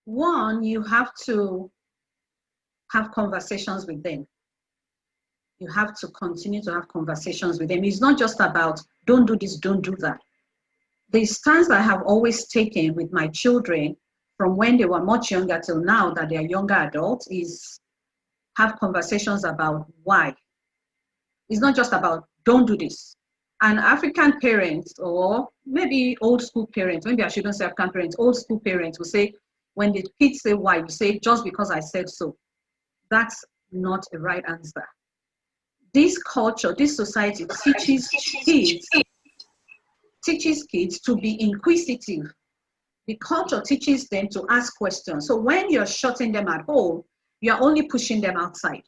One, you have to have conversations with them. You have to continue to have conversations with them. It's not just about don't do this, don't do that. The stance I have always taken with my children from when they were much younger till now that they are younger adults is have conversations about why. It's not just about don't do this. And African parents, or maybe old school parents, maybe I shouldn't say African parents, old school parents will say, when the kids say why, you say just because I said so. That's not a right answer. This culture, this society teaches kids to be inquisitive. The culture teaches them to ask questions. So when you're shutting them at home, you're only pushing them outside.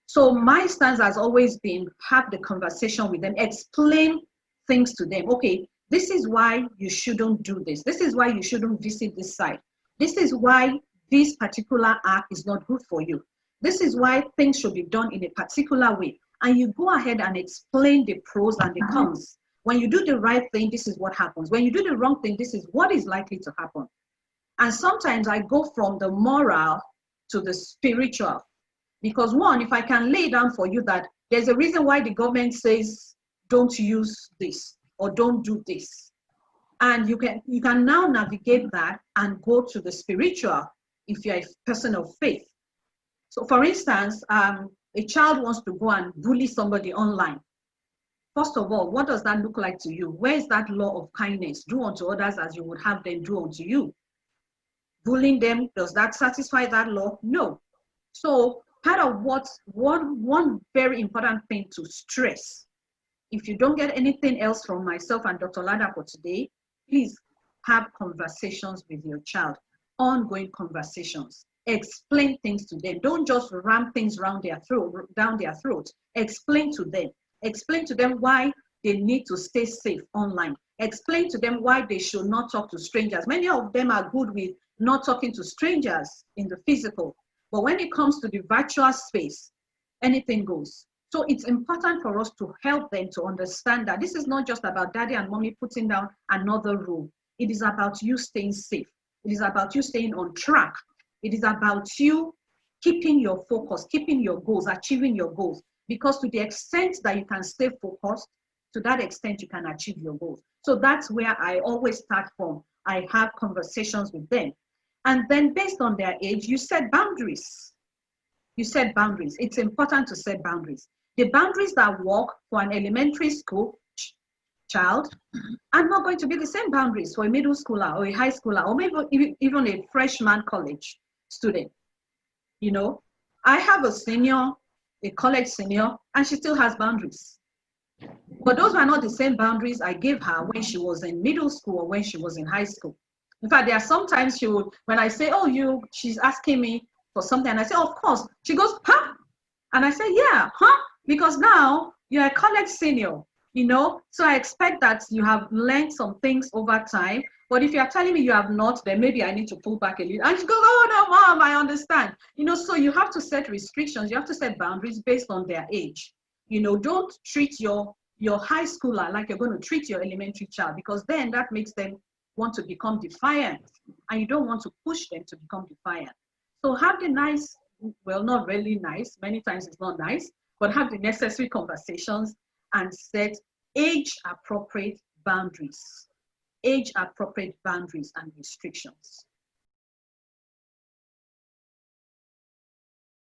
So my stance has always been have the conversation with them, explain things to them. Okay, this is why you shouldn't do this. This is why you shouldn't visit this site. This is why this particular act is not good for you. This is why things should be done in a particular way. And you go ahead and explain the pros and the cons. When you do the right thing, this is what happens. When you do the wrong thing, this is what is likely to happen. And sometimes I go from the moral to the spiritual. Because one, if I can lay down for you that there's a reason why the government says don't use this or don't do this. And you can now navigate that and go to the spiritual if you're a person of faith. So for instance, a child wants to go and bully somebody online. First of all, what does that look like to you? Where is that law of kindness? Do unto others as you would have them do unto you. Bullying them, does that satisfy that law? No. So part of one very important thing to stress, if you don't get anything else from myself and Dr. Lada for today, please have conversations with your child, ongoing conversations. Explain things to them. Don't just ram things down their throat. Explain to them. Explain to them why they need to stay safe online. Explain to them why they should not talk to strangers. Many of them are good with not talking to strangers in the physical. But when it comes to the virtual space, anything goes. So it's important for us to help them to understand that this is not just about daddy and mommy putting down another rule. It is about you staying safe. It is about you staying on track. It is about you keeping your focus, keeping your goals, achieving your goals. Because to the extent that you can stay focused, to that extent you can achieve your goals. So that's where I always start from. I have conversations with them. And then based on their age, you set boundaries. You set boundaries. It's important to set boundaries. The boundaries that work for an elementary school child are not going to be the same boundaries for a middle schooler or a high schooler or maybe even a freshman college student. You know, I have a senior, a college senior, and she still has boundaries. But those were not the same boundaries I gave her when she was in middle school or when she was in high school. In fact, there are sometimes she would, when I say, oh, she's asking me for something, and I say, oh, of course. She goes, huh? And I say, yeah, huh? Because now you're a college senior, you know? So I expect that you have learned some things over time. But if you're telling me you have not, then maybe I need to pull back a little. And she goes, oh, no, mom, I understand. You know, so you have to set restrictions. You have to set boundaries based on their age. You know, don't treat your high schooler like you're going to treat your elementary child, because then that makes them want to become defiant, and you don't want to push them to become defiant. So have the nice, well, not really nice, many times it's not nice, but have the necessary conversations and set age-appropriate boundaries and restrictions.